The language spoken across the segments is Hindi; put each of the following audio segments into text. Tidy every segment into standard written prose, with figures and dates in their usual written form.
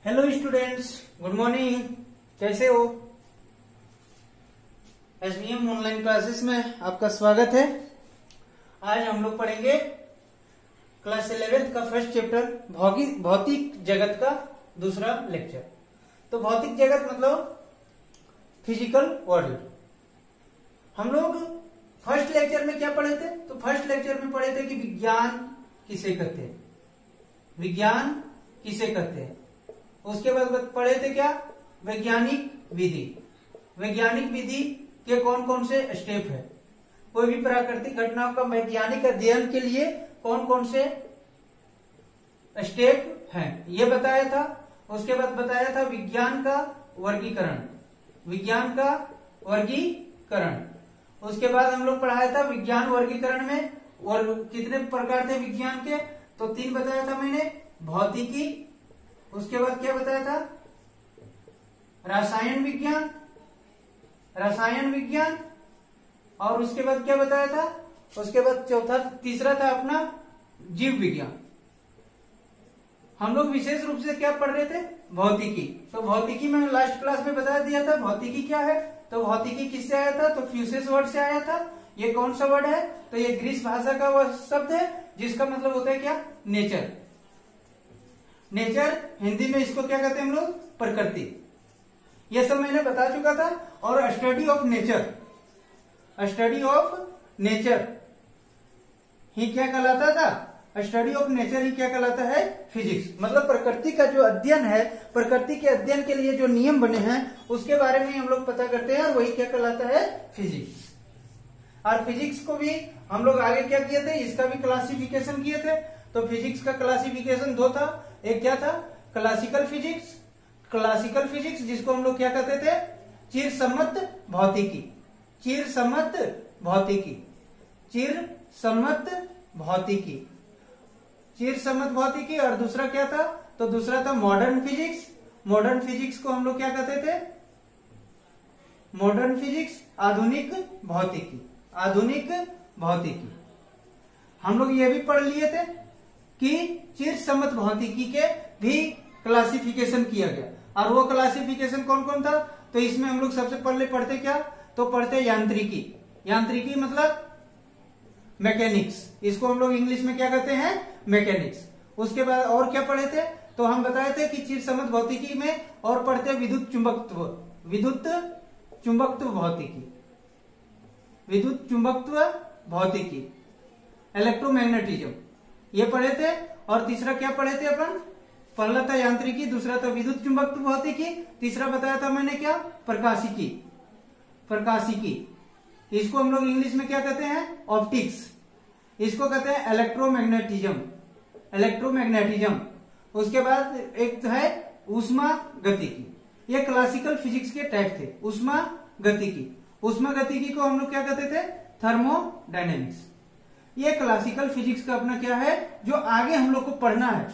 Hello students, good morning. कैसे हो? एसबीएम ऑनलाइन क्लासेस में आपका स्वागत है। आज हम लोग पढ़ेंगे क्लास 11th का फर्स्ट चैप्टर भौतिक जगत का दूसरा लेक्चर। तो भौतिक जगत मतलब फिजिकल वर्ल्ड। हम लोग फर्स्ट लेक्चर में क्या पढ़े थे? तो फर्स्ट लेक्चर में पढ़े थे कि विज्ञान किसे कहते हैं, विज्ञान किसे कहते हैं। उसके बाद पढ़े थे क्या? वैज्ञानिक विधि। वैज्ञानिक विधि के कौन कौन से स्टेप है, कोई भी प्राकृतिक घटनाओं का वैज्ञानिक अध्ययन के लिए कौन कौन से स्टेप हैं, ये बताया था। उसके बाद बताया था विज्ञान का वर्गीकरण, विज्ञान का वर्गीकरण। उसके बाद हम लोग पढ़ाया था विज्ञान वर्गीकरण में और कितने प्रकार थे विज्ञान के, तो 3 बताया था मैंने। भौतिकी, उसके बाद क्या बताया था? रसायन विज्ञान, रसायन विज्ञान, और उसके बाद क्या बताया था? उसके बाद तीसरा था अपना जीव विज्ञान। हम लोग विशेष रूप से क्या पढ़ रहे थे? भौतिकी। तो भौतिकी में लास्ट क्लास में बता दिया था भौतिकी क्या है। तो भौतिकी किससे आया था? तो फ्यूसिस वर्ड से आया था। ये कौन सा वर्ड है? तो ये ग्रीस भाषा का वह शब्द है जिसका मतलब होता है क्या? नेचर। नेचर हिंदी में इसको क्या कहते हैं हम लोग? प्रकृति। ये सब मैंने बता चुका था। और study of nature, study of nature ही क्या कहलाता था? स्टडी ऑफ नेचर ही क्या कहलाता है? फिजिक्स। मतलब प्रकृति का जो अध्ययन है, प्रकृति के अध्ययन के लिए जो नियम बने हैं उसके बारे में हम लोग पता करते हैं और वही क्या कहलाता है? फिजिक्स। और फिजिक्स को भी हम लोग आगे क्या किए थे? इसका भी क्लासिफिकेशन किए थे। तो फिजिक्स का क्लासिफिकेशन 2 था। एक क्या था? क्लासिकल फिजिक्स, क्लासिकल फिजिक्स जिसको हम लोग क्या कहते थे? चिरसम्मत भौतिकी, चिरसम्मत भौतिकी, चिरसम्मत भौतिकी, चिरसम्मत भौतिकी। और दूसरा क्या था? तो दूसरा था मॉडर्न फिजिक्स। मॉडर्न फिजिक्स को हम लोग क्या कहते थे? मॉडर्न फिजिक्स, आधुनिक भौतिकी, आधुनिक भौतिकी। हम लोग ये भी पढ़ लिए थे कि चिरसम्मत भौतिकी के भी क्लासिफिकेशन किया गया। और वो क्लासिफिकेशन कौन कौन था? तो इसमें हम लोग सबसे पहले पढ़ते क्या? तो पढ़ते यांत्रिकी। यांत्रिकी मतलब मैकेनिक्स, इसको हम लोग इंग्लिश में क्या कहते हैं? मैकेनिक्स। उसके बाद और क्या पढ़े थे? तो हम बताए थे कि चिरसम्मत भौतिकी में और पढ़ते विद्युत चुंबकत्व, विद्युत चुंबकत्व भौतिकी, विद्युत चुंबकत्व भौतिकी, इलेक्ट्रोमैग्नेटिज्म, ये पढ़े थे। और तीसरा क्या पढ़े थे अपन? पहला था यांत्रिकी, दूसरा था विद्युत चुंबकत्व भौतिकी, तीसरा बताया था मैंने क्या? प्रकाशिकी, प्रकाशिकी। इसको हम लोग इंग्लिश में क्या कहते हैं? ऑप्टिक्स। इसको कहते हैं इलेक्ट्रोमैग्नेटिज्म, इलेक्ट्रोमैग्नेटिज्म। उसके बाद एक है ऊष्मा गतिकी। ये क्लासिकल फिजिक्स के टाइप थे। ऊष्मा गतिकी, ऊष्मा गतिकी को हम लोग क्या कहते थे? थर्मोडायनेमिक्स। ये क्लासिकल फिजिक्स का अपना क्या है जो आगे हम लोग को पढ़ना है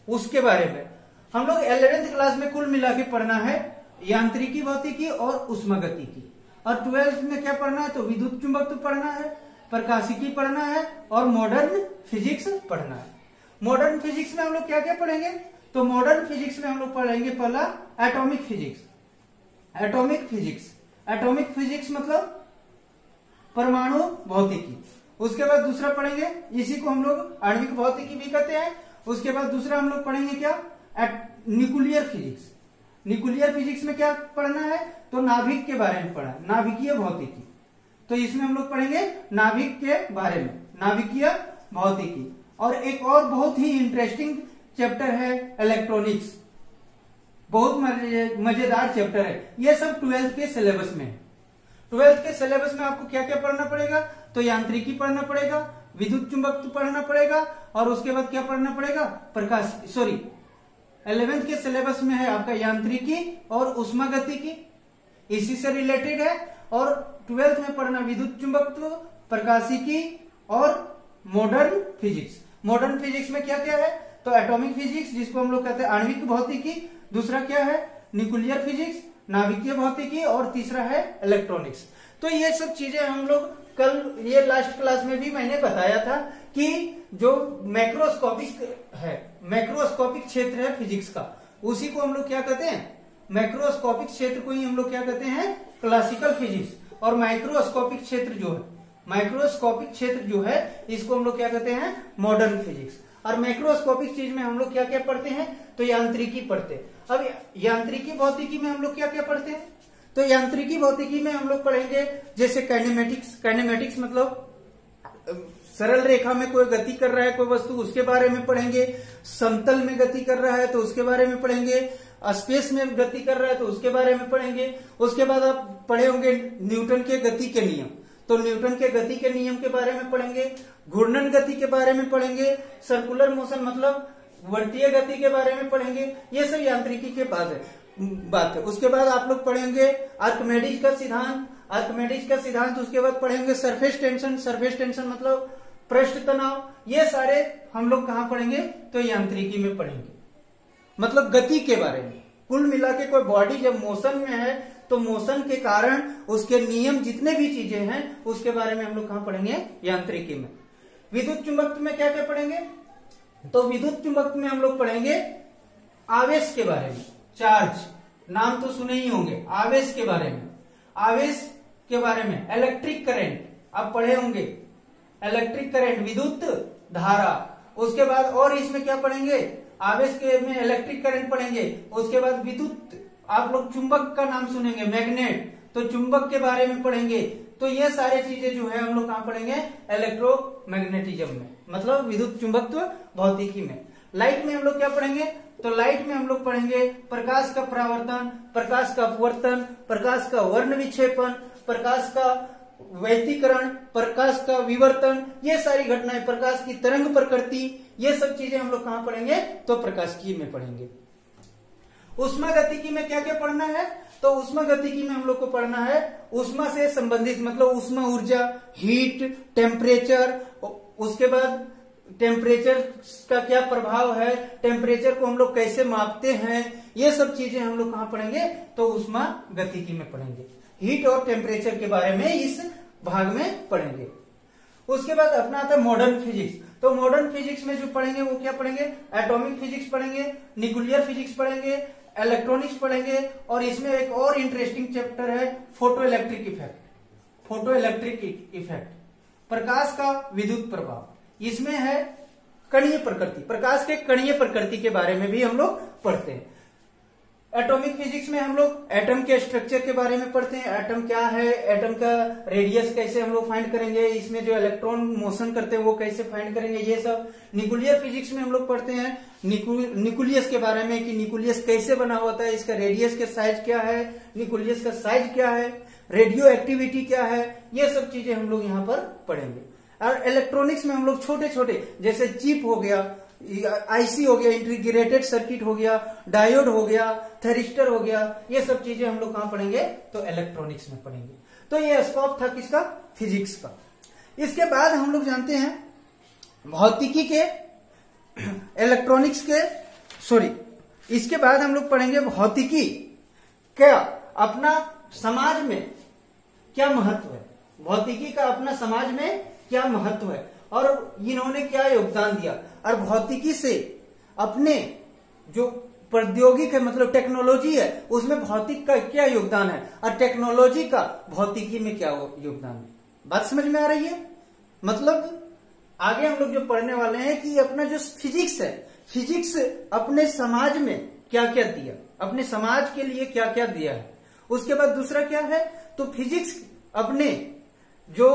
उसके बारे में। हम लोग 11th क्लास में कुल मिला के पढ़ना है यांत्रिकी भौतिकी और ऊष्मागतिकी। और 12th में क्या पढ़ना है? तो विद्युत चुंबकत्व पढ़ना है, प्रकाशिकी पढ़ना है और मॉडर्न फिजिक्स पढ़ना है। मॉडर्न फिजिक्स में हम लोग क्या क्या पढ़ेंगे? तो मॉडर्न फिजिक्स में हम लोग पढ़ेंगे पहला atomic physics, atomic physics. Atomic physics मतलब परमाणु भौतिकी। उसके बाद दूसरा पढ़ेंगे, इसी को हम लोग आणविक भौतिकी भी कहते हैं। उसके बाद दूसरा हम लोग पढ़ेंगे क्या? Nuclear physics. न्यूक्लियर फिजिक्स में क्या पढ़ना है? तो नाभिक के बारे में पढ़ा, नाभिकीय भौतिकी। तो इसमें हम लोग पढ़ेंगे नाभिक के बारे में, नाभिकीय भौतिकी। और एक और बहुत ही इंटरेस्टिंग चैप्टर है इलेक्ट्रॉनिक्स, बहुत मजेदार चैप्टर है। ये सब 12th के सिलेबस में है। 12th के सिलेबस में आपको क्या क्या पढ़ना पड़ेगा? तो यांत्रिकी पढ़ना पड़ेगा, विद्युत चुंबकत्व पढ़ना पड़ेगा और उसके बाद क्या पढ़ना पड़ेगा? 11th के सिलेबस में है आपका यांत्रिकी और ऊष्मागतिकी, इसी से रिलेटेड है। और 12th में पढ़ना विद्युत चुंबकत्व, प्रकाशिकी और मॉडर्न फिजिक्स। मॉडर्न फिजिक्स में क्या क्या है? तो एटॉमिक फिजिक्स जिसको हम लोग कहते हैं आणविक भौतिकी, दूसरा क्या है? न्यूक्लियर फिजिक्स, नाभिकीय भौतिकी और तीसरा है इलेक्ट्रॉनिक्स। तो ये सब चीजें हम लोग कल ये लास्ट क्लास में भी मैंने बताया था कि जो मैक्रोस्कोपिक है, मैक्रोस्कोपिक क्षेत्र है फिजिक्स का, उसी को हम लोग क्या कहते हैं, मैक्रोस्कोपिक क्षेत्र को ही हम लोग क्या कहते हैं, क्लासिकल फिजिक्स। और माइक्रोस्कोपिक क्षेत्र जो है, माइक्रोस्कोपिक क्षेत्र जो है इसको हम लोग क्या कहते हैं, मॉडर्न फिजिक्स। और मैक्रोस्कोपिक चीज में हम लोग क्या क्या पढ़ते हैं, तो यांत्रिकी पढ़ते हैं। अब यांत्रिकी भौतिकी में हम लोग क्या क्या पढ़ते हैं, तो यांत्रिकी भौतिकी में हम लोग पढ़ेंगे जैसे काइनेमेटिक्स। काइनेमेटिक्स मतलब सरल रेखा में कोई गति कर रहा है कोई वस्तु, उसके बारे में पढ़ेंगे। समतल में गति कर रहा है तो उसके बारे में पढ़ेंगे। स्पेस में गति कर रहा है तो उसके बारे में पढ़ेंगे। उसके बाद आप पढ़े होंगे न्यूटन के गति के नियम, तो न्यूटन के गति के नियम के बारे में पढ़ेंगे। घूर्णन गति के बारे में पढ़ेंगे। सर्कुलर मोशन मतलब वर्तीय गति के बारे में पढ़ेंगे। ये सब यांत्रिकी के बात है। उसके बाद आप लोग पढ़ेंगे आर्किमेडीज का सिद्धांत। आर्किमेडीज का सिद्धांत उसके बाद पढ़ेंगे सरफेस टेंशन। सरफेस टेंशन मतलब पृष्ठ तनाव। ये सारे हम लोग कहाँ पढ़ेंगे, तो यांत्रिकी में पढ़ेंगे, मतलब गति के बारे में। कुल मिला के कोई बॉडी जब मोशन में है तो मोशन के कारण उसके नियम जितने भी चीजें हैं उसके बारे में हम लोग कहाँ पढ़ेंगे, यांत्रिकी में। विद्युत चुंबकत्व में क्या क्या पढ़ेंगे, तो विद्युत चुंबकत्व में हम लोग पढ़ेंगे आवेश के बारे में। चार्ज नाम तो सुने ही होंगे, आवेश के बारे में। आवेश के बारे में इलेक्ट्रिक करंट आप पढ़े होंगे, इलेक्ट्रिक करंट विद्युत धारा। उसके बाद और इसमें क्या पढ़ेंगे, आवेश के में इलेक्ट्रिक करंट पढ़ेंगे। उसके बाद विद्युत, आप लोग चुंबक का नाम सुनेंगे, मैग्नेट, तो चुंबक के बारे में पढ़ेंगे। तो ये सारे चीजें जो है हम लोग कहाँ पढ़ेंगे, इलेक्ट्रोमैग्नेटिज्म में, मतलब विद्युत चुंबकत्व भौतिकी में। लाइट में हम लोग क्या पढ़ेंगे, तो लाइट में हम लोग पढ़ेंगे प्रकाश का परावर्तन, प्रकाश का अपवर्तन, प्रकाश का वर्ण विक्षेपण, प्रकाश का व्यतिकरण, प्रकाश का विवर्तन। ये सारी घटनाएं, प्रकाश की तरंग प्रकृति, ये सब चीजें हम लोग कहाँ पढ़ेंगे, तो प्रकाशिकी में पढ़ेंगे। ऊष्मा गतिकी में क्या क्या पढ़ना है, तो ऊष्मा गतिकी में हम लोग को पढ़ना है ऊष्मा से संबंधित, मतलब ऊष्मा ऊर्जा, हीट, टेम्परेचर। उसके बाद टेम्परेचर का क्या प्रभाव है, टेम्परेचर को हम लोग कैसे मापते हैं, ये सब चीजें हम लोग कहाँ पढ़ेंगे, तो ऊष्मा गतिकी में पढ़ेंगे। हीट और टेम्परेचर के बारे में इस भाग में पढ़ेंगे। उसके बाद अपना आता है मॉडर्न फिजिक्स। तो मॉडर्न फिजिक्स में जो पढ़ेंगे वो क्या पढ़ेंगे, एटॉमिक फिजिक्स पढ़ेंगे, न्यूक्लियर फिजिक्स पढ़ेंगे, इलेक्ट्रॉनिक्स पढ़ेंगे। और इसमें एक और इंटरेस्टिंग चैप्टर है photoelectric effect. Photoelectric effect, प्रकाश का विद्युत प्रभाव। इसमें है कणीय प्रकृति, प्रकाश के कणीय प्रकृति के बारे में भी हम लोग पढ़ते हैं। एटॉमिक फिजिक्स में हम लोग एटम के स्ट्रक्चर के बारे में पढ़ते हैं, एटम क्या है, एटम का रेडियस कैसे हम लोग फाइंड करेंगे, इसमें जो इलेक्ट्रॉन मोशन करते हैं वो कैसे फाइंड करेंगे, ये सब। न्यूक्लियर फिजिक्स में हम लोग पढ़ते हैं न्यूक्लियस के बारे में, कि न्यूक्लियस कैसे बना होता है, इसका रेडियस का साइज क्या है, न्यूक्लियस का साइज क्या है, रेडियो एक्टिविटी क्या है, ये सब चीजें हम लोग यहाँ पर पढ़ेंगे। और इलेक्ट्रॉनिक्स में हम लोग छोटे छोटे, जैसे चिप हो गया, आईसी हो गया, इंटीग्रेटेड सर्किट हो गया, डायोड हो गया, थेरिस्टर हो गया, ये सब चीजें हम लोग कहाँ पढ़ेंगे, तो इलेक्ट्रॉनिक्स में पढ़ेंगे। तो ये स्कोप था किसका, फिजिक्स का। इसके बाद हम लोग जानते हैं भौतिकी के, इलेक्ट्रॉनिक्स के, सॉरी, इसके बाद हम लोग पढ़ेंगे भौतिकी क्या अपना समाज में क्या महत्व है, भौतिकी का अपना समाज में क्या महत्व है और इन्होंने क्या योगदान दिया। और भौतिकी से अपने जो प्रौद्योगिक है, मतलब टेक्नोलॉजी है, उसमें भौतिक का क्या योगदान है और टेक्नोलॉजी का भौतिकी में क्या योगदान है। बात समझ में आ रही है, मतलब आगे हम लोग जो पढ़ने वाले हैं कि अपना जो फिजिक्स है, फिजिक्स अपने समाज में क्या क्या दिया, अपने समाज के लिए क्या क्या दिया है। उसके बाद दूसरा क्या है, तो फिजिक्स अपने जो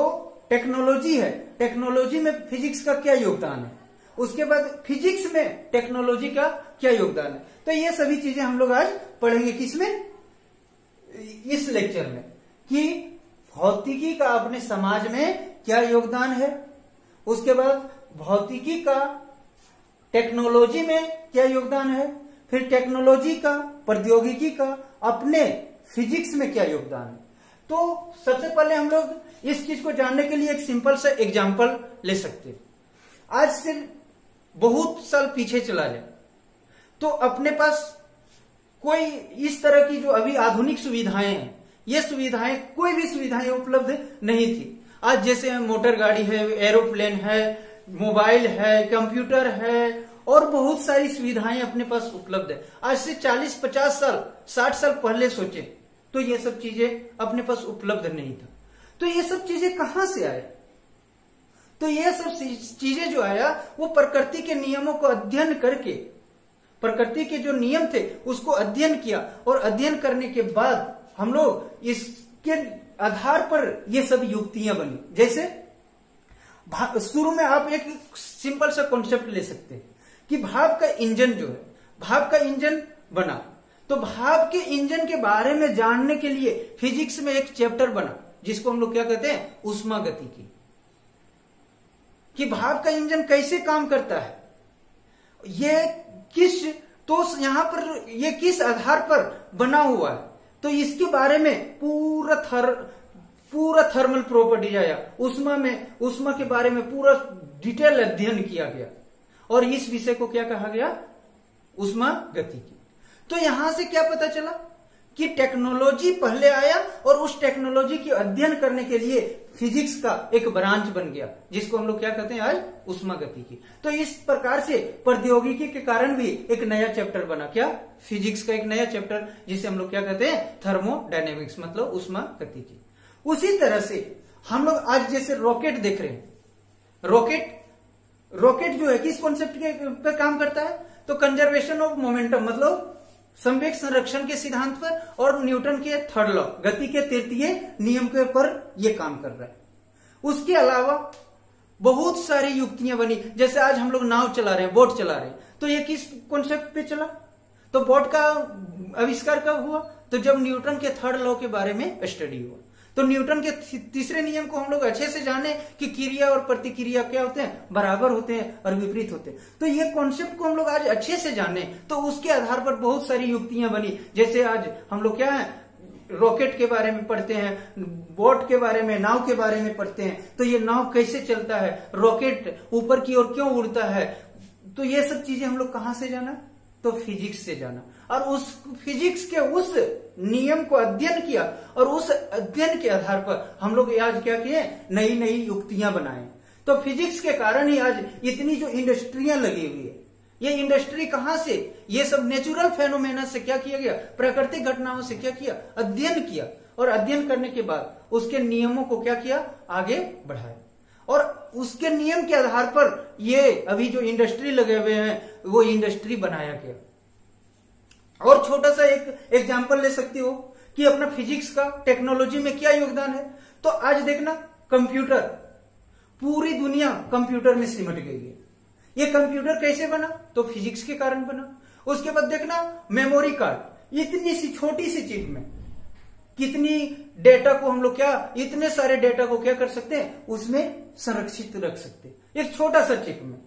टेक्नोलॉजी है, टेक्नोलॉजी में फिजिक्स का क्या योगदान है। उसके बाद फिजिक्स में टेक्नोलॉजी का क्या योगदान है। तो ये सभी चीजें हम लोग आज पढ़ेंगे किसमें, इस लेक्चर में, कि भौतिकी का अपने समाज में क्या योगदान है। उसके बाद भौतिकी का टेक्नोलॉजी में क्या योगदान है, फिर टेक्नोलॉजी का, प्रौद्योगिकी का अपने फिजिक्स में क्या योगदान है। तो सबसे पहले हम लोग इस चीज को जानने के लिए एक सिंपल सा एग्जाम्पल ले सकते हैं। आज से बहुत साल पीछे चला जाए तो अपने पास कोई इस तरह की जो अभी आधुनिक सुविधाएं हैं, ये सुविधाएं, कोई भी सुविधाएं उपलब्ध नहीं थी। आज जैसे मोटर गाड़ी है, एरोप्लेन है, मोबाइल है, कंप्यूटर है और बहुत सारी सुविधाएं अपने पास उपलब्ध है। आज से 40, 50 साल, 60 साल पहले सोचे तो ये सब चीजें अपने पास उपलब्ध नहीं था। तो ये सब चीजें कहां से आया? तो ये सब चीजें जो आया वो प्रकृति के नियमों को अध्ययन करके, प्रकृति के जो नियम थे उसको अध्ययन किया, और अध्ययन करने के बाद हम लोग इसके आधार पर ये सब युक्तियां बनी। जैसे शुरू में आप एक सिंपल सा कॉन्सेप्ट ले सकते हैं कि भाप का इंजन जो है, भाप का इंजन बना, तो भाप के इंजन के बारे में जानने के लिए फिजिक्स में एक चैप्टर बना जिसको हम लोग क्या कहते हैं, ऊष्मागतिकी, कि भाप का इंजन कैसे काम करता है, ये किस, तो यहां पर ये किस आधार पर बना हुआ है, तो इसके बारे में पूरा थर्मल प्रॉपर्टीज आया, उष्मा के बारे में पूरा डिटेल अध्ययन किया गया, और इस विषय को क्या कहा गया, ऊष्मागतिकी। तो यहां से क्या पता चला कि टेक्नोलॉजी पहले आया, और उस टेक्नोलॉजी की अध्ययन करने के लिए फिजिक्स का एक ब्रांच बन गया जिसको हम लोग क्या कहते हैं आज, ऊष्मागतिकी। तो इस प्रकार से प्रौद्योगिकी के कारण भी एक नया चैप्टर बना, क्या, फिजिक्स का एक नया चैप्टर, जिसे हम लोग क्या कहते हैं, थर्मोडायनेमिक्स, मतलब ऊष्मागतिकी। उसी तरह से हम लोग आज जैसे रॉकेट देख रहे हैं, रॉकेट जो है किस कॉन्सेप्ट के पर काम करता है, तो कंजर्वेशन ऑफ मोमेंटम, मतलब संवेग संरक्षण के सिद्धांत पर, और न्यूटन के थर्ड लॉ, गति के तृतीय नियम के पर यह काम कर रहा है। उसके अलावा बहुत सारी युक्तियां बनी, जैसे आज हम लोग नाव चला रहे हैं, बोट चला रहे हैं, तो ये किस कॉन्सेप्ट पे चला, तो बोट का आविष्कार कब हुआ, तो जब न्यूटन के थर्ड लॉ के बारे में स्टडी हुआ। तो न्यूटन के तीसरे नियम को हम लोग अच्छे से जाने कि क्रिया और प्रतिक्रिया क्या होते हैं, बराबर होते हैं और विपरीत होते हैं। तो ये कॉन्सेप्ट को हम लोग आज अच्छे से जाने, तो उसके आधार पर बहुत सारी युक्तियां बनी। जैसे आज हम लोग क्या है, रॉकेट के बारे में पढ़ते हैं, बोट के बारे में, नाव के बारे में पढ़ते हैं, तो ये नाव कैसे चलता है, रॉकेट ऊपर की ओर क्यों उड़ता है, तो ये सब चीजें हम लोग कहां से जाना, तो फिजिक्स से जाना, और उस फिजिक्स के उस नियम को अध्ययन किया, और उस अध्ययन के आधार पर हम लोग आज क्या किए, नई नई युक्तियां बनाए। तो फिजिक्स के कारण ही आज इतनी जो इंडस्ट्रियां लगी हुई है, ये इंडस्ट्री कहां से, ये सब नेचुरल फेनोमेना से क्या किया गया, प्राकृतिक घटनाओं से क्या किया, अध्ययन किया, और अध्ययन करने के बाद उसके नियमों को क्या किया, आगे बढ़ाया, और उसके नियम के आधार पर ये अभी जो इंडस्ट्री लगे हुए हैं वो इंडस्ट्री बनाया गया। और छोटा सा एक एग्जांपल ले सकते हो कि अपना फिजिक्स का टेक्नोलॉजी में क्या योगदान है। तो आज देखना, कंप्यूटर, पूरी दुनिया कंप्यूटर में सिमट गई है। ये कंप्यूटर कैसे बना, तो फिजिक्स के कारण बना। उसके बाद देखना, मेमोरी कार्ड, इतनी सी छोटी सी चिप में कितनी डेटा को हम लोग क्या, इतने सारे डेटा को क्या कर सकते हैं, उसमें संरक्षित रख सकते हैं, एक छोटा सा चिप में।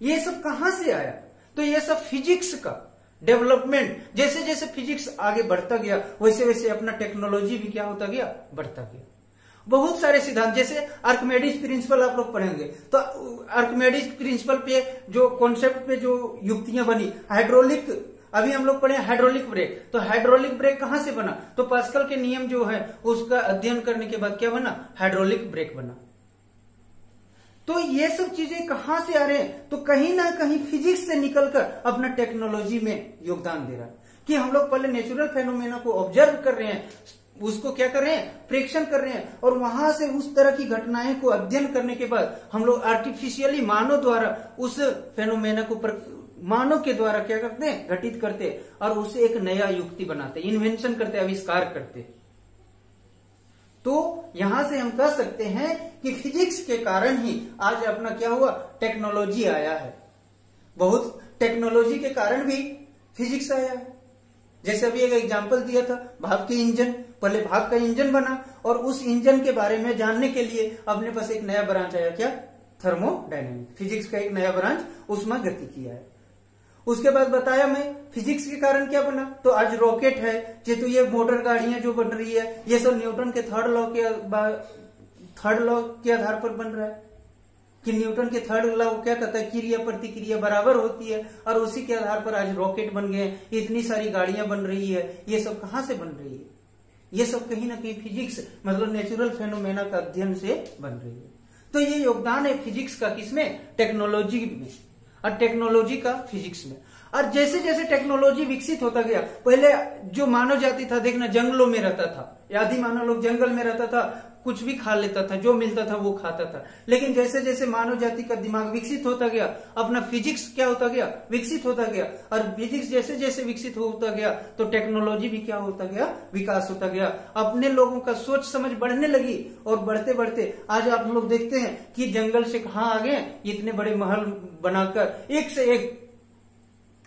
ये सब कहां से आया, तो ये सब फिजिक्स का डेवलपमेंट, जैसे जैसे फिजिक्स आगे बढ़ता गया वैसे वैसे अपना टेक्नोलॉजी भी क्या होता गया, बढ़ता गया। बहुत सारे सिद्धांत, जैसे आर्किमेडिस प्रिंसिपल आप लोग पढ़ेंगे, तो आर्किमेडिस प्रिंसिपल पे जो कॉन्सेप्ट पे जो युक्तियां बनी, हाइड्रोलिक, अभी हम लोग पढ़े हाइड्रोलिक ब्रेक, तो हाइड्रोलिक ब्रेक कहां से बना, तो पास्कल के नियम जो है उसका अध्ययन करने के बाद क्या बना, हाइड्रोलिक ब्रेक बना। तो ये सब चीजें कहां से आ रहे हैं, तो कहीं ना कहीं फिजिक्स से निकलकर अपना टेक्नोलॉजी में योगदान दे रहा है, कि हम लोग पहले नेचुरल फेनोमेना को ऑब्जर्व कर रहे हैं, उसको क्या कर रहे हैं, प्रेक्षण कर रहे हैं, और वहां से उस तरह की घटनाएं को अध्ययन करने के बाद हम लोग आर्टिफिशियली मानव द्वारा उस फेनोमेना को मानव के द्वारा क्या करते हैं, घटित करते, और उसे एक नया युक्ति बनाते, इन्वेंशन करते, आविष्कार करते। तो यहां से हम कह सकते हैं कि फिजिक्स के कारण ही आज अपना क्या हुआ, टेक्नोलॉजी आया है। बहुत टेक्नोलॉजी के कारण भी फिजिक्स आया है। जैसे अभी एक एग्जांपल दिया था, भाप के इंजन, पहले भाप का इंजन बना, और उस इंजन के बारे में जानने के लिए अपने पास एक नया ब्रांच आया, क्या, थर्मोडायनेमिक्स, फिजिक्स का एक नया ब्रांच, ऊष्मागतिकी है। उसके बाद बताया मैं फिजिक्स के कारण क्या बना, तो आज रॉकेट है, तो ये मोटर गाड़ियां जो बन रही है, ये सब न्यूटन के थर्ड लॉ के आधार पर बन रहा है, कि न्यूटन के थर्ड लॉ क्या कहता है, क्रिया प्रतिक्रिया बराबर होती है, और उसी के आधार पर आज रॉकेट बन गए, इतनी सारी गाड़ियां बन रही है। ये सब कहां से बन रही है, ये सब कहीं ना कहीं फिजिक्स, मतलब नेचुरल फेनोमेना का अध्ययन से बन रही है। तो ये योगदान है फिजिक्स का, किसमें, टेक्नोलॉजी में। और टेक्नोलॉजी का फिजिक्स में। और जैसे जैसे टेक्नोलॉजी विकसित होता गया, पहले जो मानव जाति था देखना जंगलों में रहता था, आदि मानव लोग जंगल में रहता था, कुछ भी खा लेता था, जो मिलता था वो खाता था। लेकिन जैसे जैसे मानव जाति का दिमाग विकसित होता गया, अपना फिजिक्स क्या होता गया, विकसित होता गया। और फिजिक्स जैसे जैसे विकसित होता गया तो टेक्नोलॉजी भी क्या होता गया, विकास होता गया। अपने लोगों का सोच समझ बढ़ने लगी और बढ़ते बढ़ते आज आप लोग देखते हैं कि जंगल से कहाँ आ गए, इतने बड़े महल बनाकर, एक से एक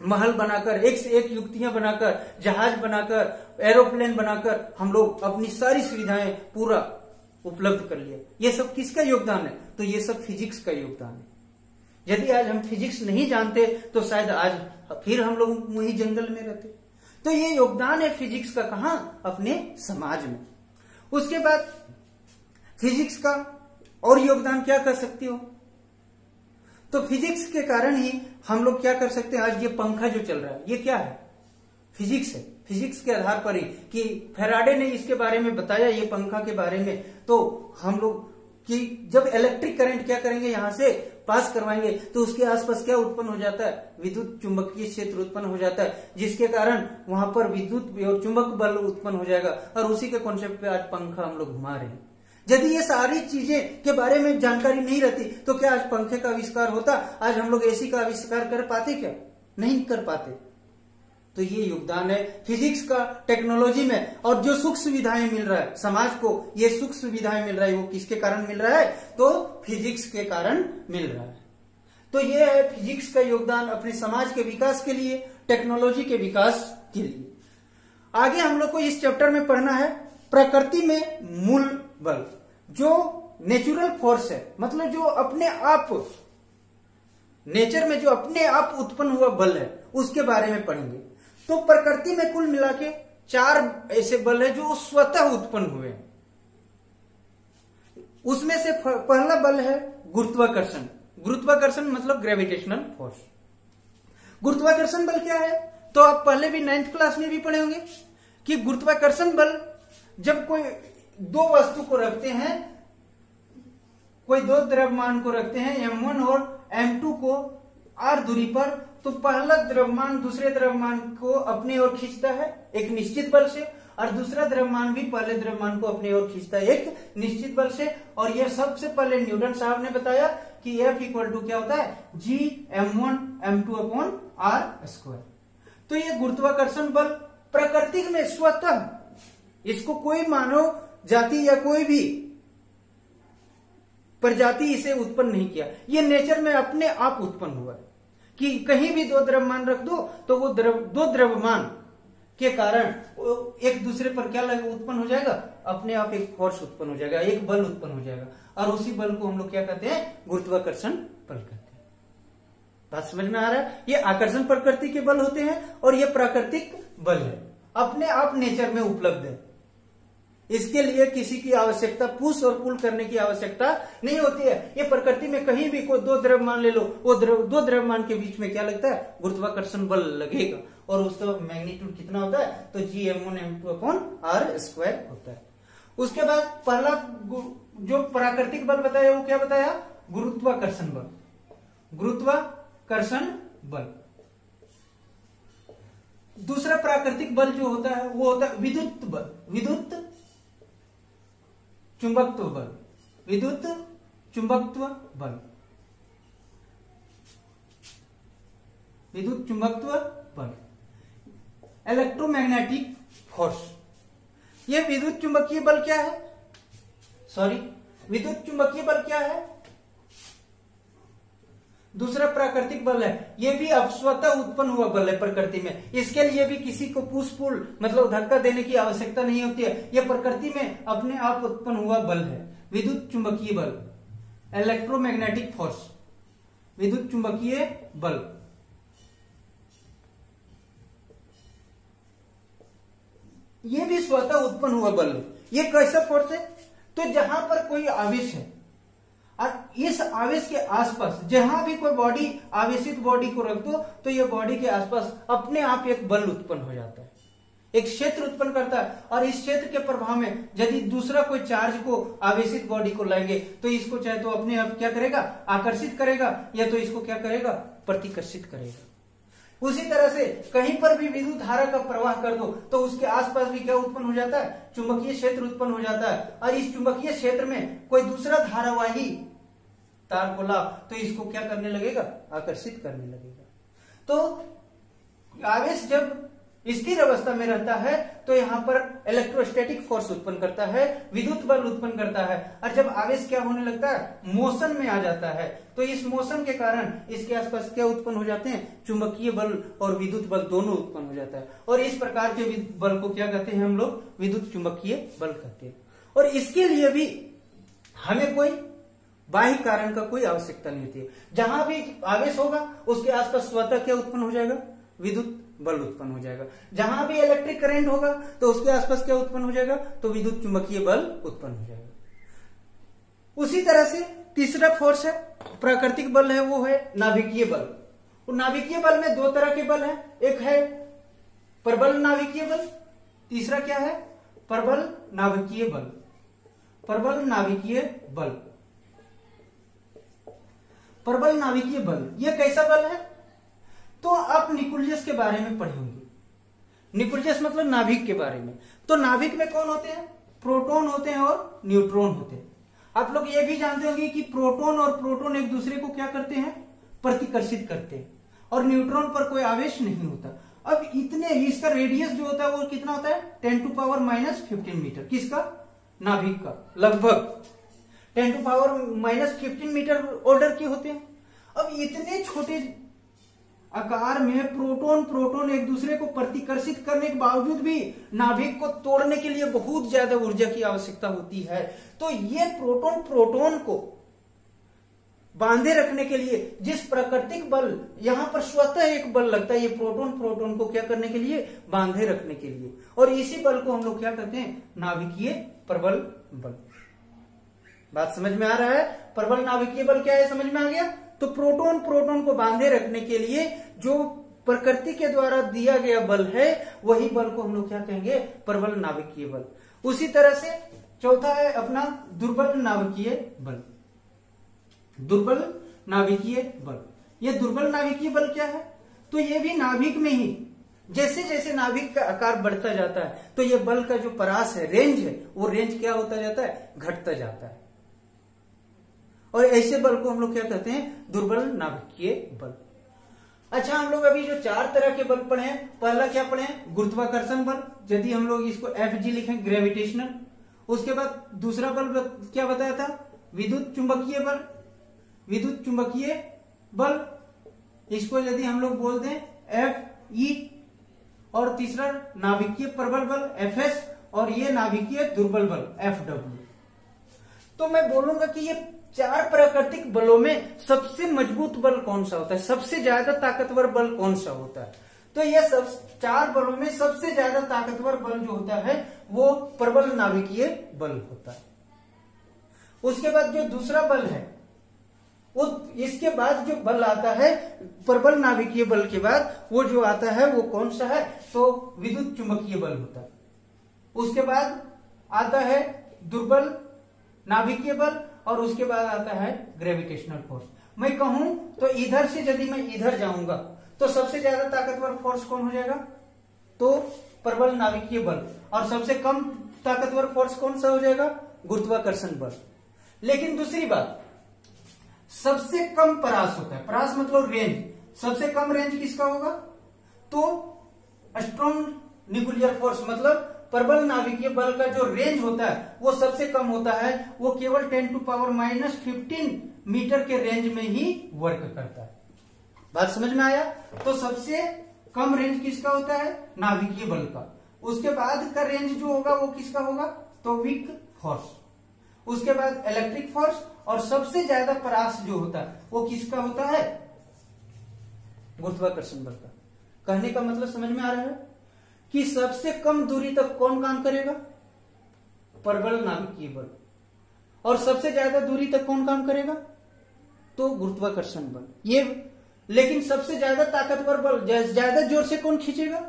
महल बनाकर, एक से एक युक्तियां बनाकर, जहाज बनाकर, एरोप्लेन बनाकर हम लोग अपनी सारी सुविधाएं पूरा उपलब्ध कर लिया। ये सब किसका योगदान है? तो ये सब फिजिक्स का योगदान है। यदि आज हम फिजिक्स नहीं जानते तो शायद आज फिर हम लोग वही जंगल में रहते। तो ये योगदान है फिजिक्स का, कहां? अपने समाज में। उसके बाद फिजिक्स का और योगदान क्या कर सकती हो? तो फिजिक्स के कारण ही हम लोग क्या कर सकते हैं। आज ये पंखा जो चल रहा है ये क्या है? फिजिक्स है। फिजिक्स के आधार पर ही कि फैराडे ने इसके बारे में बताया, ये पंखा के बारे में, तो हम लोग कि जब इलेक्ट्रिक करंट क्या करेंगे, यहां से पास करवाएंगे तो उसके आसपास क्या उत्पन्न हो जाता है? विद्युत चुंबकीय क्षेत्र उत्पन्न हो जाता है, जिसके कारण वहां पर विद्युत और चुंबक बल उत्पन्न हो जाएगा। और उसी के कॉन्सेप्ट पे आज पंखा हम लोग घुमा रहे हैं। यदि ये सारी चीजें के बारे में जानकारी नहीं रहती तो क्या आज पंखे का आविष्कार होता? आज हम लोग एसी का आविष्कार कर पाते? क्या नहीं कर पाते। तो ये योगदान है फिजिक्स का टेक्नोलॉजी में। और जो सुख सुविधाएं मिल रहा है समाज को, ये सुख सुविधाएं मिल रहा है, वो किसके कारण मिल रहा है? तो फिजिक्स के कारण मिल रहा है। तो ये है फिजिक्स का योगदान अपने समाज के विकास के लिए, टेक्नोलॉजी के विकास के लिए। आगे हम लोग को इस चैप्टर में पढ़ना है प्रकृति में मूल बल, जो नेचुरल फोर्स है, मतलब जो अपने आप नेचर में जो अपने आप उत्पन्न हुआ बल है उसके बारे में पढ़ेंगे। तो प्रकृति में कुल मिला के 4 ऐसे बल है जो स्वतः उत्पन्न हुए हैं। उसमें से पहला बल है गुरुत्वाकर्षण। गुरुत्वाकर्षण मतलब ग्रेविटेशनल फोर्स। गुरुत्वाकर्षण बल क्या है? तो आप पहले भी 9th क्लास में भी पढ़े होंगे कि गुरुत्वाकर्षण बल जब कोई दो वस्तु को रखते हैं, कोई दो द्रव्यमान को रखते हैं m1 और m2 को r दूरी पर, तो पहला द्रव्यमान दूसरे द्रव्यमान को अपनी ओर खींचता है एक निश्चित बल से, और दूसरा द्रव्यमान भी पहले द्रव्यमान को अपनी ओर खींचता है एक निश्चित बल से। और यह सबसे पहले न्यूटन साहब ने बताया कि F इक्वल टू क्या होता है? G m1 m2 upon r²। तो ये गुरुत्वाकर्षण बल प्रकृति में स्वतः, इसको कोई मानव जाति या कोई भी प्रजाति इसे उत्पन्न नहीं किया, ये नेचर में अपने आप उत्पन्न हुआ है कि कहीं भी दो द्रव्यमान रख दो तो वो दो द्रव्यमान के कारण एक दूसरे पर क्या उत्पन्न हो जाएगा? अपने आप एक फोर्स उत्पन्न हो जाएगा, एक बल उत्पन्न हो जाएगा। और उसी बल को हम लोग क्या कहते हैं? गुरुत्वाकर्षण बल कहते हैं। बात समझ में आ रहा है? ये आकर्षण प्रकृति के बल होते हैं और ये प्राकृतिक बल है, अपने आप नेचर में उपलब्ध है। इसके लिए किसी की आवश्यकता, पुश और पुल करने की आवश्यकता नहीं होती है। ये प्रकृति में कहीं भी कोई दो द्रव्यमान ले लो, वो दो द्रव्यमान के बीच में क्या लगता है? गुरुत्वाकर्षण बल लगेगा। और उसका मैग्नीट्यूड कितना होता है? तो G m1 m2 upon r² होता है। उसके बाद पहला जो प्राकृतिक बल बताया वो क्या बताया? गुरुत्वाकर्षण बल। गुरुत्वाकर्षण बल। दूसरा प्राकृतिक बल जो होता है वो होता है विद्युत बल, विद्युत चुंबकत्व बल, विद्युत चुंबकत्व बल, विद्युत चुंबकत्व बल, इलेक्ट्रोमैग्नेटिक फोर्स। ये विद्युत चुंबकीय बल क्या है? विद्युत चुंबकीय बल क्या है? दूसरा प्राकृतिक बल है, ये भी अब स्वतः उत्पन्न हुआ बल है प्रकृति में। इसके लिए भी किसी को पुश पुल मतलब धक्का देने की आवश्यकता नहीं होती है, ये प्रकृति में अपने आप उत्पन्न हुआ बल है। विद्युत चुंबकीय बल, इलेक्ट्रोमैग्नेटिक फोर्स, विद्युत चुंबकीय बल। ये भी स्वतः उत्पन्न हुआ बल है। ये कैसा फोर्स है? तो जहां पर कोई आवेश है और इस आवेश के आसपास जहां भी कोई बॉडी, आवेशित बॉडी को रख दो तो ये बॉडी के आसपास अपने आप एक बल उत्पन्न हो जाता है। एक क्षेत्र उत्पन्न करता है, और इस क्षेत्र के प्रभाव में यदि दूसरा कोई चार्ज को आवेशित बॉडी को लाएंगे तो इसको चाहे तो अपने आप क्या करेगा, आकर्षित करेगा, या तो इसको क्या करेगा, प्रतिकर्षित करेगा। उसी तरह से कहीं पर भी विद्युत धारा का प्रवाह कर दो तो उसके आसपास भी क्या उत्पन्न हो जाता है, चुंबकीय क्षेत्र उत्पन्न हो जाता है, और इस चुंबकीय क्षेत्र में कोई दूसरा धारावाही तार को लाओ तो इसको क्या करने लगेगा, आकर्षित करने लगेगा। तो आवेश जब स्थिर अवस्था में रहता है तो यहाँ पर इलेक्ट्रोस्टैटिक फोर्स उत्पन्न करता है, विद्युत बल उत्पन्न करता है, और जब आवेश क्या होने लगता है, मोशन में आ जाता है, तो इस मोशन के कारण इसके आसपास क्या उत्पन्न हो जाते हैं, चुंबकीय बल और विद्युत बल दोनों उत्पन्न हो जाता है, और इस प्रकार के बल को क्या कहते हैं हम लोग, विद्युत चुंबकीय बल कहते हैं। और इसके लिए भी हमें कोई बाह्य कारण का कोई आवश्यकता नहीं होती है। जहां भी आवेश होगा उसके आसपास स्वतः क्या उत्पन्न हो जाएगा, विद्युत बल उत्पन्न हो जाएगा। जहां भी इलेक्ट्रिक करंट होगा तो उसके आसपास क्या उत्पन्न हो जाएगा, तो विद्युत चुंबकीय बल उत्पन्न हो जाएगा। उसी तरह से तीसरा फोर्स है, प्राकृतिक बल है, वो है नाभिकीय बल। और नाभिकीय बल में दो तरह के बल हैं, एक है प्रबल नाभिकीय बल, तीसरा क्या है, प्रबल नाभिकीय बल। प्रबल नाभिकीय बल, प्रबल नाभिकीय बल ये कैसा बल है, तो आप न्यूक्लियस के बारे में पढ़े होंगे। न्यूक्लियस मतलब नाभिक के बारे में। तो नाभिक में कौन होते हैं, प्रोटॉन होते हैं और न्यूट्रॉन होते हैं। आप लोग ये भी जानते होंगे कि प्रोटॉन और प्रोटॉन एक दूसरे को क्या करते हैं, प्रतिकर्षित करते हैं, और न्यूट्रॉन पर कोई आवेश नहीं होता। अब इतने, इसका रेडियस जो होता है वो कितना होता है, 10⁻⁻15 मीटर। किसका, नाभिक का लगभग 10⁻⁻15 मीटर ऑर्डर के होते हैं। अब इतने छोटे आकार में प्रोटॉन एक दूसरे को प्रतिकर्षित करने के बावजूद भी नाभिक को तोड़ने के लिए बहुत ज्यादा ऊर्जा की आवश्यकता होती है। तो ये प्रोटॉन को बांधे रखने के लिए जिस प्राकृतिक बल, यहां पर स्वतः एक बल लगता है, ये प्रोटॉन को क्या करने के लिए, बांधे रखने के लिए, और इसी बल को हम लोग क्या कहते हैं, नाभिकीय प्रबल बल। बात समझ में आ रहा है, प्रबल नाभिकीय बल क्या है, समझ में आ गया। तो प्रोटॉन को बांधे रखने के लिए जो प्रकृति के द्वारा दिया गया बल है वही बल को हम लोग क्या कहेंगे, प्रबल नाभिकीय बल। उसी तरह से चौथा है अपना दुर्बल नाभिकीय बल। दुर्बल नाभिकीय बल, ये दुर्बल नाभिकीय बल क्या है, तो ये भी नाभिक में ही जैसे जैसे नाभिक का आकार बढ़ता जाता है तो ये बल का जो परास है, रेंज है, वो रेंज क्या होता जाता है, घटता जाता है, और ऐसे बल को हम लोग क्या कहते हैं, दुर्बल नाभिकीय बल। अच्छा, हम लोग अभी जो 4 तरह के बल पढ़े हैं, पहला क्या पढ़े हैं, गुरुत्वाकर्षण बल, यदि हम लोग इसको FG लिखें, ग्रेविटेशनल। उसके बाद दूसरा बल क्या बताया था, विद्युत चुंबकीय बल, विद्युत चुंबकीय बल, इसको यदि हम लोग बोल दें FE, और तीसरा नाभिकीय प्रबल बल FS, और ये नाभिकीय दुर्बल बल FW। तो मैं बोलूंगा कि ये 4 प्राकृतिक बलों में सबसे मजबूत बल कौन सा होता है, सबसे ज्यादा ताकतवर बल कौन सा होता है, तो ये सब 4 बलों में सबसे ज्यादा ताकतवर बल जो होता है वो प्रबल नाभिकीय बल होता है। उसके बाद जो दूसरा बल है वो, इसके बाद जो बल आता है प्रबल नाभिकीय बल के बाद वो जो आता है वो कौन सा है, तो विद्युत चुंबकीय बल होता है। उसके बाद आता है दुर्बल नाभिकीय बल, और उसके बाद आता है ग्रेविटेशनल फोर्स। मैं कहूं तो इधर से यदि मैं इधर जाऊंगा तो सबसे ज्यादा ताकतवर फोर्स कौन हो जाएगा, तो प्रबल नाभिकीय बल, और सबसे कम ताकतवर फोर्स कौन सा हो जाएगा, गुरुत्वाकर्षण बल। लेकिन दूसरी बात, सबसे कम परास होता है, परास मतलब रेंज, सबसे कम रेंज किसका होगा, तो स्ट्रॉन्ग न्यूक्लियर फोर्स, मतलब प्रबल नाभिकीय बल का जो रेंज होता है वो सबसे कम होता है, वो केवल 10⁻⁻15 मीटर के रेंज में ही वर्क करता है। बात समझ में आया। तो सबसे कम रेंज किसका होता है, नाभिकीय बल का। उसके बाद का रेंज जो होगा वो किसका होगा, तो वीक फोर्स, उसके बाद इलेक्ट्रिक फोर्स, और सबसे ज्यादा परास जो होता है वो किसका होता है, गुरुत्वाकर्षण बल का। कहने का मतलब समझ में आ रहा है कि सबसे कम दूरी तक कौन काम करेगा, प्रबल नाभिकीय बल, और सबसे ज्यादा दूरी तक कौन काम करेगा, तो गुरुत्वाकर्षण बल। ये लेकिन सबसे ज्यादा ताकतवर बल, ज्यादा जोर से कौन खींचेगा,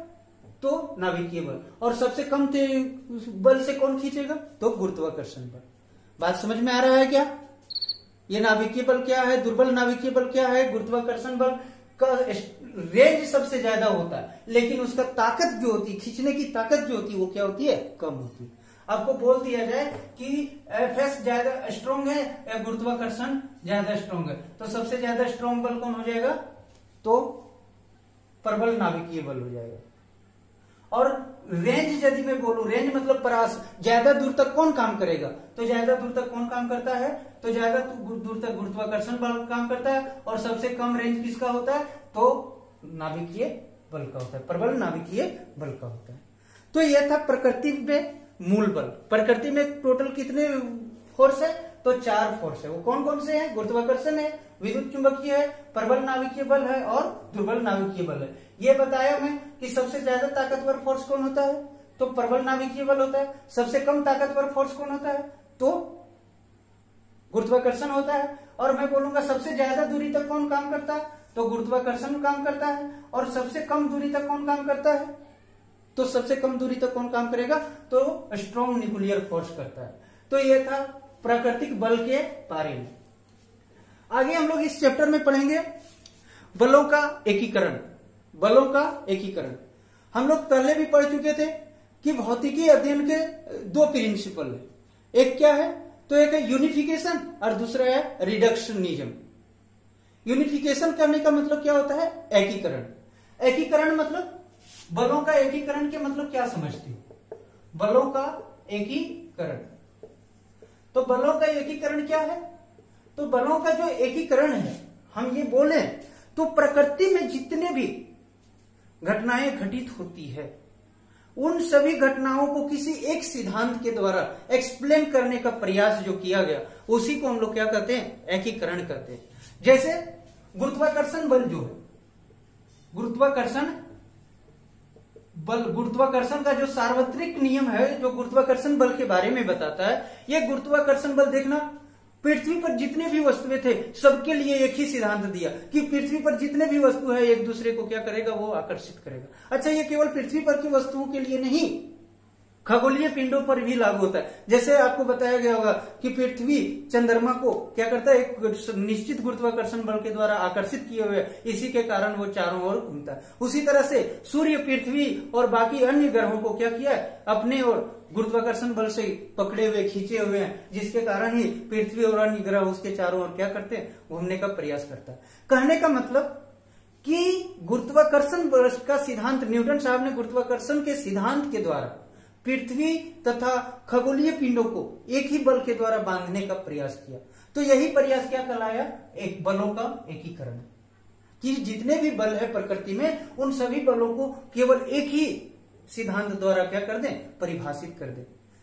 तो नाभिकीय बल। और सबसे कम बल से कौन खींचेगा? तो गुरुत्वाकर्षण बल। बात समझ में आ रहा है क्या? ये नाभिकीय बल क्या है, दुर्बल नाभिकीय बल क्या है? गुरुत्वाकर्षण बल का रेंज सबसे ज्यादा होता है, लेकिन उसका ताकत जो होती है, खींचने की ताकत जो होती है, वो क्या होती है? कम होती है। आपको बोल दिया जाए कि Fs ज्यादा स्ट्रॉन्ग है या गुरुत्वाकर्षण ज्यादा स्ट्रॉन्ग है, तो सबसे ज्यादा स्ट्रॉन्ग बल कौन हो जाएगा? तो प्रबल नाभिकीय बल हो जाएगा। और रेंज यदि मैं बोलूं, रेंज मतलब परास, ज्यादा दूर तक कौन काम करेगा? तो ज्यादा दूर तक कौन काम करता है? तो ज्यादा दूर तक गुरुत्वाकर्षण बल काम करता है। और सबसे कम रेंज किसका होता है? तो नाभिकीय बल का होता है, प्रबल नाभिकीय बल का होता है। तो यह था प्रकृति में मूल बल। प्रकृति में टोटल कितने फोर्स है? तो 4 फोर्स है। वो कौन कौन से हैं? गुरुत्वाकर्षण है, विद्युत चुंबकीय है, प्रबल नाभिकीय बल है और दुर्बल नाभिकीय बल है। ये बताया मैं कि सबसे ज्यादा ताकतवर फोर्स कौन होता है? तो प्रबल नाभिकीय बल होता है। सबसे कम ताकतवर फोर्स कौन होता है? तो गुरुत्वाकर्षण होता है। और मैं बोलूंगा सबसे ज्यादा दूरी तक कौन काम करता है? तो गुरुत्वाकर्षण काम करता है। और सबसे कम दूरी तक कौन काम करता है? तो सबसे कम दूरी तक कौन काम करेगा? तो स्ट्रॉन्ग न्यूक्लियर फोर्स करता है। तो यह था प्राकृतिक बल के बारे में। आगे हम लोग इस चैप्टर में पढ़ेंगे बलों का एकीकरण। बलों का एकीकरण हम लोग पहले भी पढ़ चुके थे कि भौतिकी अध्ययन के 2 प्रिंसिपल है। एक क्या है? तो एक है यूनिफिकेशन और दूसरा है रिडक्शनिज्म। यूनिफिकेशन करने का मतलब क्या होता है? एकीकरण। एकीकरण मतलब बलों का एकीकरण के मतलब क्या समझते हो? बलों का एकीकरण। तो बलों का एकीकरण क्या है? तो बलों का जो एकीकरण है, हम ये बोले तो प्रकृति में जितने भी घटनाएं घटित होती है, उन सभी घटनाओं को किसी एक सिद्धांत के द्वारा एक्सप्लेन करने का प्रयास जो किया गया, उसी को हम लोग क्या कहते हैं? एकीकरण कहते हैं। जैसे गुरुत्वाकर्षण बल जो है, गुरुत्वाकर्षण बल, गुरुत्वाकर्षण का जो सार्वत्रिक नियम है, जो गुरुत्वाकर्षण बल के बारे में बताता है, ये गुरुत्वाकर्षण बल देखना, पृथ्वी पर जितने भी वस्तुएं थे सबके लिए एक ही सिद्धांत दिया कि पृथ्वी पर जितने भी वस्तु है एक दूसरे को क्या करेगा? वो आकर्षित करेगा। अच्छा, ये केवल पृथ्वी पर की वस्तुओं के लिए नहीं, खगोलीय पिंडों पर भी लागू होता है। जैसे आपको बताया गया होगा कि पृथ्वी चंद्रमा को क्या करता है? एक निश्चित गुरुत्वाकर्षण बल के द्वारा आकर्षित किए हुए, इसी के कारण वो चारों ओर घूमता है। उसी तरह से सूर्य, पृथ्वी और बाकी अन्य ग्रहों को क्या किया है? अपने ओर गुरुत्वाकर्षण बल से पकड़े हुए, खींचे हुए हैं, जिसके कारण ही पृथ्वी और अन्य ग्रह उसके चारों ओर क्या करते हैं? घूमने का प्रयास करता है। कहने का मतलब कि गुरुत्वाकर्षण बल का सिद्धांत, न्यूटन साहब ने गुरुत्वाकर्षण के सिद्धांत के द्वारा पृथ्वी तथा खगोलीय पिंडों को एक ही बल के द्वारा बांधने का प्रयास किया। तो यही प्रयास क्या कहलाया? एक बलों का एकीकरण। कि जितने भी बल है प्रकृति में, उन सभी बलों को केवल एक ही सिद्धांत द्वारा क्या कर दें? परिभाषित कर दें,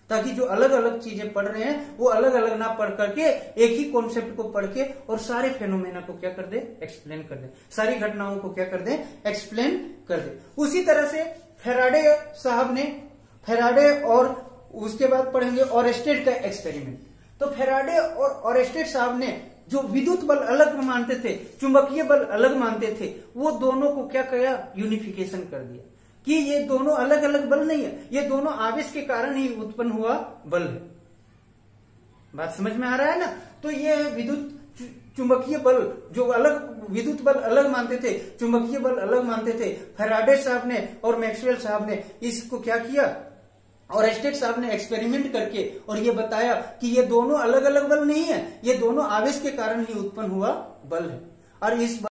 ताकि जो अलग अलग चीजें पढ़ रहे हैं वो अलग अलग ना पढ़ करके एक ही कॉन्सेप्ट को पढ़ के और सारे फेनोमेना को क्या कर दे? एक्सप्लेन कर दे, सारी घटनाओं को क्या कर दे? एक्सप्लेन कर दे। उसी तरह से फैराडे साहब ने, फैराडे और उसके बाद पढ़ेंगे ऑरेस्टेड का एक्सपेरिमेंट। तो फैराडे और ऑरेस्टेड साहब ने जो विद्युत बल अलग मानते थे, चुंबकीय बल अलग मानते थे, वो दोनों को क्या किया? यूनिफिकेशन कर दिया कि ये दोनों अलग अलग बल नहीं है, ये दोनों आवेश के कारण ही उत्पन्न हुआ बल है। बात समझ में आ रहा है ना? तो ये विद्युत चुंबकीय बल जो अलग, विद्युत बल अलग मानते थे, चुंबकीय बल अलग मानते थे, फैराडे साहब ने और मैक्सवेल साहब ने इसको क्या किया? ऑरेस्टेड साहब ने एक्सपेरिमेंट करके और ये बताया कि ये दोनों अलग अलग बल नहीं है, ये दोनों आवेश के कारण ही उत्पन्न हुआ बल है। और इस